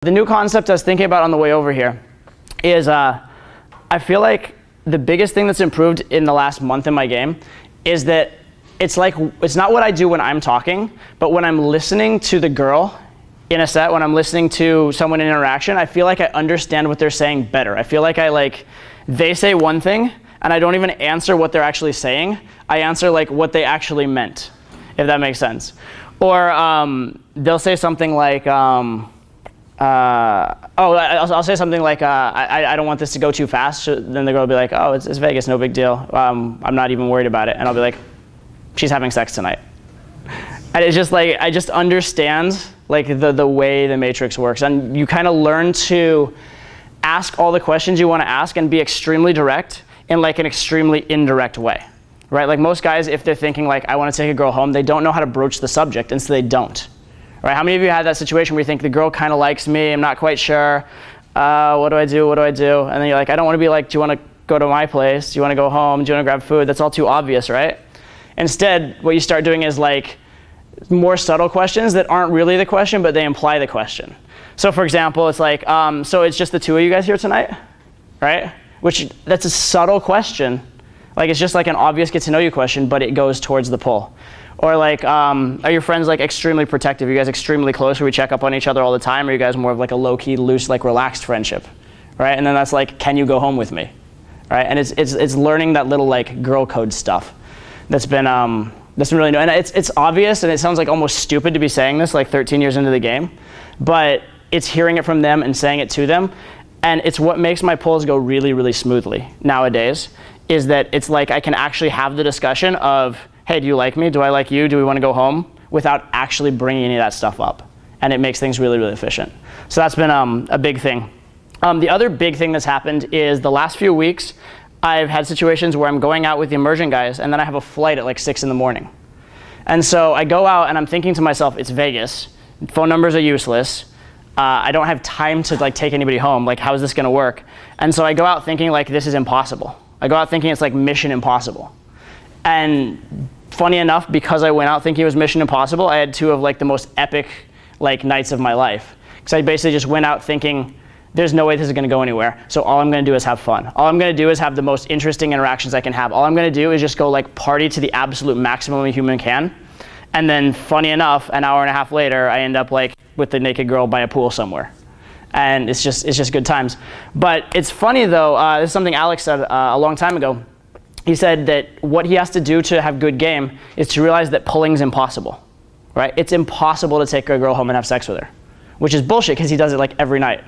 The new concept I was thinking about on the way over here is I feel like the biggest thing that's improved in the last month in my game is that it's not what I do when I'm talking, but when I'm listening to the girl in a set, when I'm listening to someone in interaction, I feel like I understand what they're saying better. I feel like they say one thing and I don't even answer what they're actually saying. I answer like what they actually meant, if that makes sense. Or they'll say something like, I'll say something like, I don't want this to go too fast. So then the girl will be like, oh, it's Vegas, no big deal. I'm not even worried about it. And I'll be like, she's having sex tonight. And it's just like, I just understand like the way the matrix works. And you kind of learn to ask all the questions you want to ask and be extremely direct in like an extremely indirect way, right? Like most guys, if they're thinking like, I want to take a girl home, they don't know how to broach the subject, and so they don't. Right? How many of you had that situation where you think the girl kind of likes me, I'm not quite sure, what do I do? And then you're like, I don't want to be like, do you want to go to my place? Do you want to go home? Do you want to grab food? That's all too obvious, right? Instead, what you start doing is like more subtle questions that aren't really the question, but they imply the question. So for example, it's like, so it's just the two of you guys here tonight, right? That's a subtle question. Like it's just like an obvious get to know you question, but it goes towards the pull. Or like, are your friends like extremely protective? Are you guys extremely close where we check up on each other all the time? Or are you guys more of like a low-key, loose, like relaxed friendship, right? And then that's like, can you go home with me, right? And it's learning that little like girl code stuff that's been really new. And it's obvious, and it sounds like almost stupid to be saying this like 13 years into the game, but it's hearing it from them and saying it to them. And it's what makes my pulls go really, really smoothly nowadays, is that it's like I can actually have the discussion of, hey, do you like me? Do I like you? Do we want to go home? Without actually bringing any of that stuff up. And it makes things really, really efficient. So that's been a big thing. The other big thing that's happened is the last few weeks, I've had situations where I'm going out with the immersion guys and then I have a flight at like 6 in the morning. And so I go out and I'm thinking to myself, it's Vegas. Phone numbers are useless. I don't have time to like take anybody home. Like, how is this gonna work? And so I go out thinking like this is impossible. I go out thinking it's like mission impossible. And funny enough, because I went out thinking it was mission impossible, I had two of like the most epic like nights of my life. Because I basically just went out thinking there's no way this is gonna go anywhere. So all I'm gonna do is have fun. All I'm gonna do is have the most interesting interactions I can have. All I'm gonna do is just go like party to the absolute maximum a human can. And then funny enough, an hour and a half later, I end up like with the naked girl by a pool somewhere. And it's just good times. But it's funny though, this is something Alex said a long time ago. He said that what he has to do to have good game is to realize that pulling's impossible, right? It's impossible to take a girl home and have sex with her, which is bullshit because he does it like every night,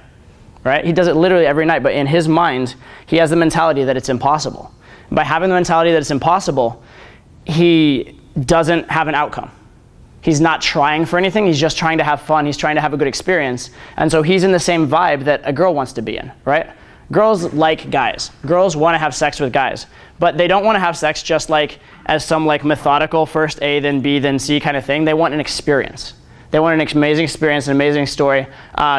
right? He does it literally every night, but in his mind, he has the mentality that it's impossible. By having the mentality that it's impossible, he doesn't have an outcome. He's not trying for anything, he's just trying to have fun, he's trying to have a good experience. And so he's in the same vibe that a girl wants to be in, right? Girls like guys. Girls want to have sex with guys, but they don't want to have sex just like as some like methodical first A, then B, then C kind of thing. They want an experience. They want an amazing experience, an amazing story.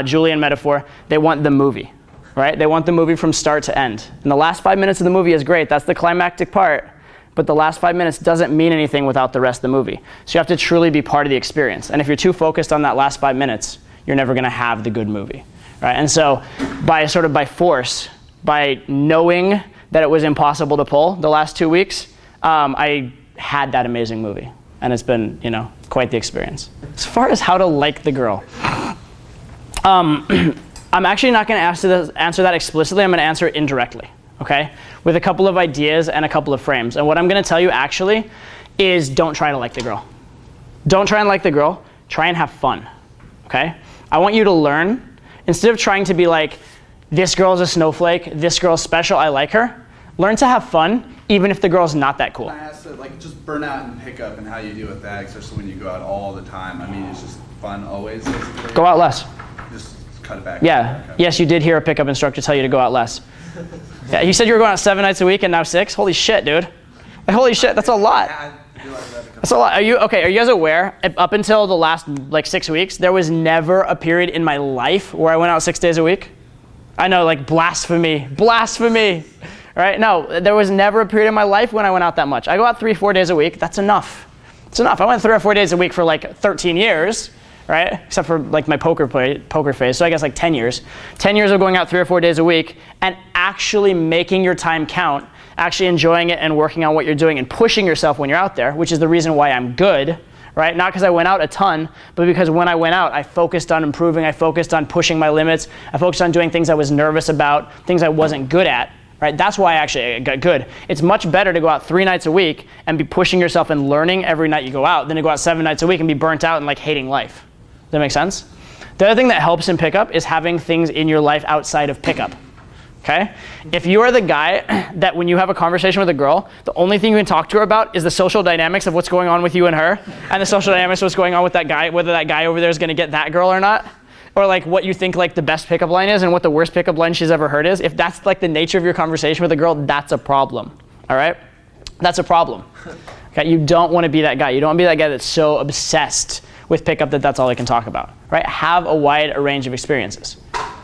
Julian metaphor, they want the movie, right? They want the movie from start to end. And the last 5 minutes of the movie is great. That's the climactic part. But the last 5 minutes doesn't mean anything without the rest of the movie. So you have to truly be part of the experience. And if you're too focused on that last 5 minutes, you're never going to have the good movie. Right? And so by force, by knowing that it was impossible to pull the last 2 weeks, I had that amazing movie. And it's been, quite the experience. As far as how to like the girl, I'm actually not going to answer that explicitly. I'm going to answer it indirectly, okay? With a couple of ideas and a couple of frames. And what I'm going to tell you actually is don't try to like the girl. Don't try and like the girl. Try and have fun, okay? I want you to learn. Instead of trying to be like, this girl's a snowflake, this girl's special, I like her, learn to have fun, even if the girl's not that cool. I asked like just burnout and pickup and how you deal with that, especially when you go out all the time. I mean, it's just fun always. Basically. Go out less. Just cut it back. Yeah. Yes, you did hear a pickup instructor tell you to go out less. Yeah, you said you were going out 7 nights a week and now 6? Holy shit, dude. Like, holy shit, that's a lot. That's a lot. Are you guys aware, up until the last like 6 weeks, there was never a period in my life where I went out 6 days a week? I know, like blasphemy, right? No, there was never a period in my life when I went out that much. I go out 3-4 days a week, that's enough. It's enough. I went 3 or 4 days a week for like 13 years, right? Except for like my poker phase. So I guess like 10 years. 10 years of going out 3 or 4 days a week and actually making your time count, actually enjoying it and working on what you're doing and pushing yourself when you're out there, which is the reason why I'm good, right? Not because I went out a ton, but because when I went out, I focused on improving, I focused on pushing my limits, I focused on doing things I was nervous about, things I wasn't good at, right? That's why I actually got good. It's much better to go out 3 nights a week and be pushing yourself and learning every night you go out than to go out 7 nights a week and be burnt out and like hating life. Does that make sense? The other thing that helps in pickup is having things in your life outside of pickup. Okay? If you are the guy that when you have a conversation with a girl, the only thing you can talk to her about is the social dynamics of what's going on with you and her, and the social dynamics of what's going on with that guy, whether that guy over there is going to get that girl or not, or like what you think like the best pickup line is and what the worst pickup line she's ever heard is, if that's like the nature of your conversation with a girl, that's a problem. All right? That's a problem. Okay? You don't want to be that guy. You don't want to be that guy that's so obsessed with pickup that that's all they can talk about. Right? Have a wide range of experiences.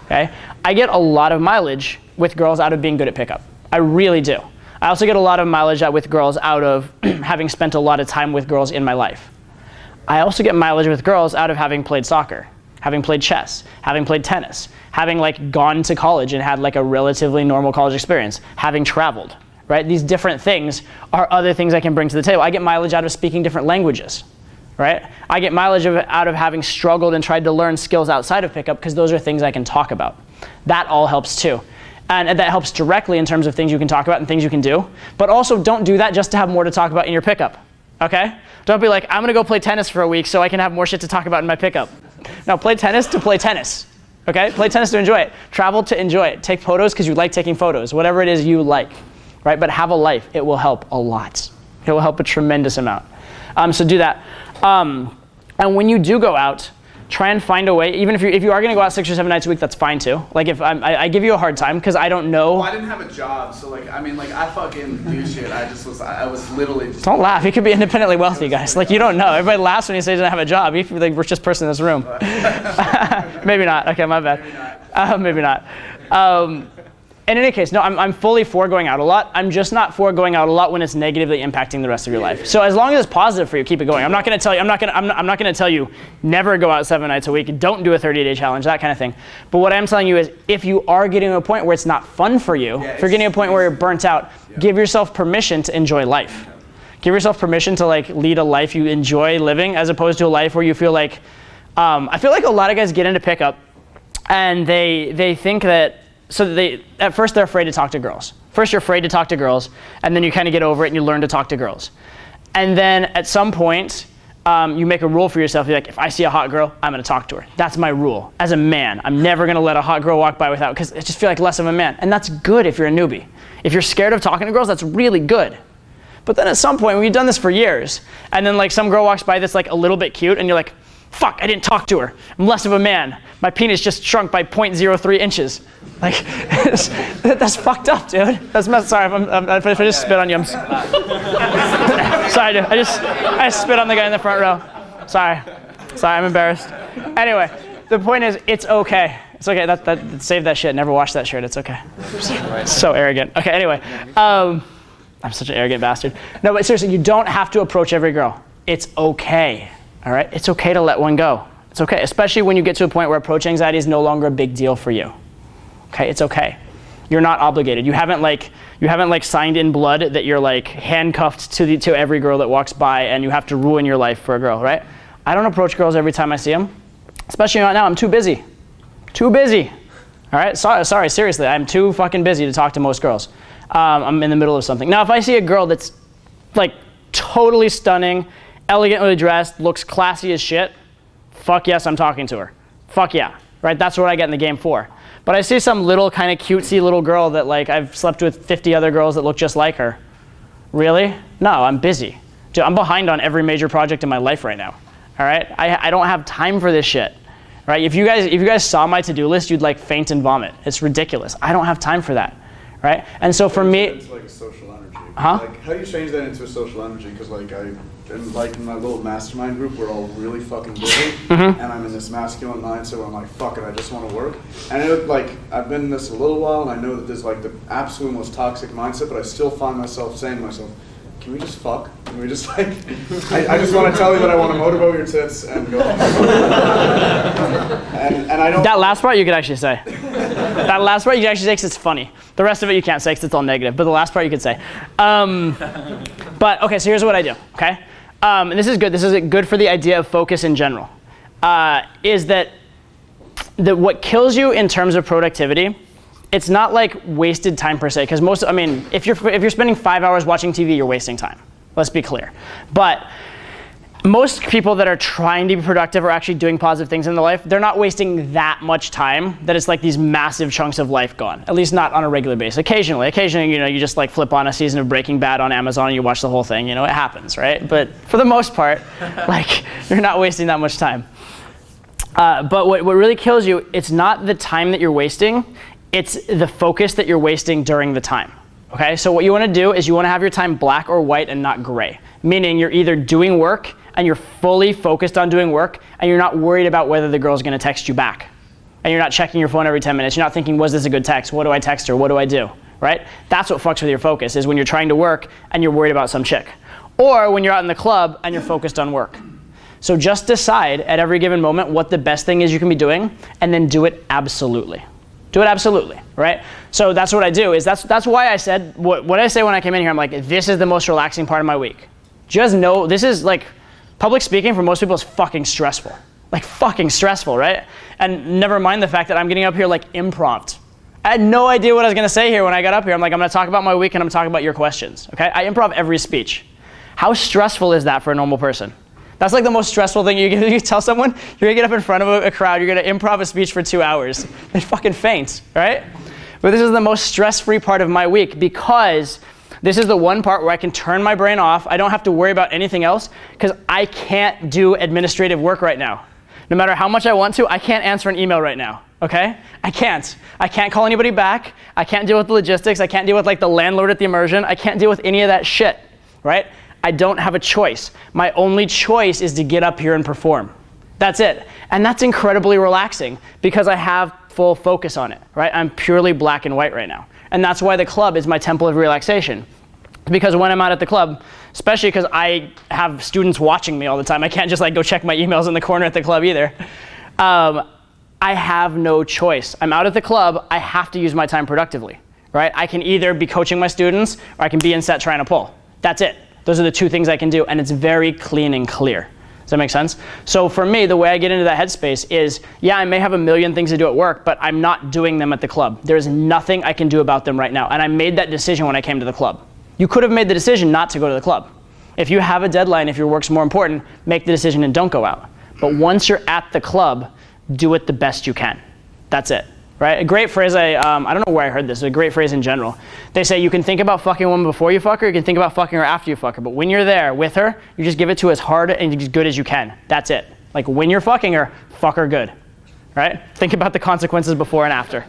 Okay? I get a lot of mileage with girls out of being good at pickup. I really do. I also get a lot of mileage out with girls out of having spent a lot of time with girls in my life. I also get mileage with girls out of having played soccer, having played chess, having played tennis, having like gone to college and had like a relatively normal college experience, having traveled, right? These different things are other things I can bring to the table. I get mileage out of speaking different languages, right? I get mileage out of having struggled and tried to learn skills outside of pickup because those are things I can talk about. That all helps too. And that helps directly in terms of things you can talk about and things you can do. But also don't do that just to have more to talk about in your pickup, okay? Don't be like, I'm gonna go play tennis for a week so I can have more shit to talk about in my pickup. No, play tennis to play tennis, okay? Play tennis to enjoy it. Travel to enjoy it. Take photos because you like taking photos. Whatever it is you like, right? But have a life. It will help a lot. It will help a tremendous amount. So do that. And when you do go out, try and find a way, even if you are going to go out 6 or 7 nights a week, that's fine too. Like if I give you a hard time because I don't know. Well, I didn't have a job, so like, I mean, like I fucking do shit. I was literally just. Don't laugh. You could be independently wealthy, guys. Like you don't know. Everybody laughs when you say he doesn't have a job. You feel like the richest person in this room. Maybe not. Okay, my bad. Maybe not. In any case, no, I'm fully for going out a lot. I'm just not for going out a lot when it's negatively impacting the rest of your life. So as long as it's positive for you, keep it going. I'm not going to tell you. I'm not going to tell you never go out 7 nights a week. Don't do a 30-day challenge. That kind of thing. But what I'm telling you is, if you are getting to a point where it's not fun for you, if you're getting to a point where you're burnt out, give yourself permission to enjoy life. Give yourself permission to like lead a life you enjoy living, as opposed to a life where you feel like. I feel like a lot of guys get into pickup, and they think that. So at first they're afraid to talk to girls. First you're afraid to talk to girls, and then you kind of get over it and you learn to talk to girls. And then at some point, you make a rule for yourself. You're like, if I see a hot girl, I'm gonna talk to her. That's my rule. As a man, I'm never gonna let a hot girl walk by without, because I just feel like less of a man. And that's good if you're a newbie. If you're scared of talking to girls, that's really good. But then at some point, when you've done this for years, and then like some girl walks by that's like a little bit cute, and you're like, fuck, I didn't talk to her. I'm less of a man. My penis just shrunk by 0.03 inches. Like, that's fucked up, dude. Sorry if I just spit on you. Sorry, dude. I just spit on the guy in the front row. Sorry, I'm embarrassed. Anyway, the point is, it's okay. It's okay. Save that shit. Never wash that shirt. It's okay. So arrogant. Okay, anyway. I'm such an arrogant bastard. No, but seriously, you don't have to approach every girl. It's okay. All right? It's okay to let one go. It's okay, especially when you get to a point where approach anxiety is no longer a big deal for you. Okay, it's okay. You're not obligated. You haven't signed in blood that you're like handcuffed to every girl that walks by and you have to ruin your life for a girl, right? I don't approach girls every time I see them, especially not now. I'm too busy. Too busy. All right? Sorry, seriously. I'm too fucking busy to talk to most girls. I'm in the middle of something. Now, if I see a girl that's like totally stunning, elegantly dressed, looks classy as shit, fuck yes, I'm talking to her. Fuck yeah, right? That's what I get in the game for. But I see some little kind of cutesy little girl that like I've slept with 50 other girls that look just like her. Really? No, I'm busy. Dude, I'm behind on every major project in my life right now. All right? I don't have time for this shit. Right? If you guys saw my to-do list, you'd like faint and vomit. It's ridiculous. I don't have time for that. Right? And so for me, it's like a social energy. Huh? Like, how do you change that into a social energy? Because like in my little mastermind group, we're all really fucking busy, and I'm in this masculine mindset where I'm like, fuck it, I just want to work. And I've been in this a little while, and I know that there's like the absolute most toxic mindset, but I still find myself saying to myself, can we just fuck? And we just like, I just want to tell you that I want to motorboat your tits and go. and I don't. That last part you could actually say. That last part you can actually say because it's funny. The rest of it you can't say because it's all negative. But the last part you could say. But okay, so here's what I do. Okay, and this is good. This is good for the idea of focus in general. Is that what kills you in terms of productivity? It's not like wasted time per se, because if you're spending 5 hours watching TV, you're wasting time. Let's be clear. But most people that are trying to be productive or actually doing positive things in their life, they're not wasting that much time that it's like these massive chunks of life gone. At least not on a regular basis. Occasionally, you just like flip on a season of Breaking Bad on Amazon and you watch the whole thing. It happens, right? But for the most part, like you're not wasting that much time. But what really kills you, it's not the time that you're wasting. It's the focus that you're wasting during the time, okay? So what you wanna do is you wanna have your time black or white and not gray, meaning you're either doing work and you're fully focused on doing work and you're not worried about whether the girl's gonna text you back. And you're not checking your phone every 10 minutes. You're not thinking, was this a good text? What do I text her? What do I do, right? That's what fucks with your focus, is when you're trying to work and you're worried about some chick. Or when you're out in the club and you're focused on work. So just decide at every given moment what the best thing is you can be doing and then do it absolutely. Do it absolutely, right? So that's what I do. That's why I said what I say when I came in here. I'm like, this is the most relaxing part of my week. Just know this is like, public speaking for most people is fucking stressful. Like fucking stressful, right? And never mind the fact that I'm getting up here like impromptu. I had no idea what I was gonna say here when I got up here. I'm like, I'm gonna talk about my week and I'm talking about your questions, okay? I improv every speech. How stressful is that for a normal person? That's like the most stressful thing you can tell someone. You're gonna get up in front of a crowd, you're gonna improv a speech for 2 hours. They fucking faint, right? But this is the most stress-free part of my week because this is the one part where I can turn my brain off. I don't have to worry about anything else because I can't do administrative work right now. No matter how much I want to, I can't answer an email right now, okay? I can't call anybody back. I can't deal with the logistics. I can't deal with like the landlord at the immersion. I can't deal with any of that shit, right? I don't have a choice. My only choice is to get up here and perform. That's it. And that's incredibly relaxing because I have full focus on it, right? I'm purely black and white right now. And that's why the club is my temple of relaxation. Because when I'm out at the club, especially because I have students watching me all the time, I can't just like go check my emails in the corner at the club either. I have no choice. I'm out at the club, I have to use my time productively, right? I can either be coaching my students or I can be in set trying to pull. That's it. Those are the two things I can do, and it's very clean and clear. Does that make sense? So for me, the way I get into that headspace is, yeah, I may have a million things to do at work, but I'm not doing them at the club. There's nothing I can do about them right now, and I made that decision when I came to the club. You could have made the decision not to go to the club. If you have a deadline, if your work's more important, make the decision and don't go out. But once you're at the club, do it the best you can. That's it. Right? A great phrase, I don't know where I heard this, a great phrase in general. They say you can think about fucking a woman before you fuck her, you can think about fucking her after you fuck her, but when you're there with her, you just give it to as hard and as good as you can. That's it. Like when you're fucking her, fuck her good. Right? Think about the consequences before and after.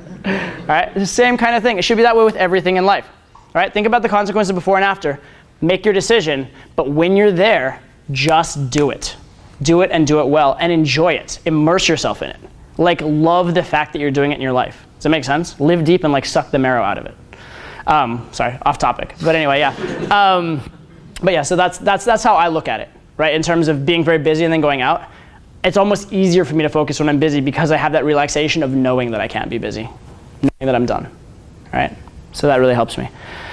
Right? It's the same kind of thing. It should be that way with everything in life. Right? Think about the consequences before and after. Make your decision, but when you're there, just do it. Do it and do it well and enjoy it. Immerse yourself in it. Like love the fact that you're doing it in your life. Does that make sense? Live deep and like suck the marrow out of it. Sorry, off topic. But anyway, yeah. But yeah, so that's how I look at it, right? In terms of being very busy and then going out. It's almost easier for me to focus when I'm busy because I have that relaxation of knowing that I can't be busy, knowing that I'm done, right? So that really helps me.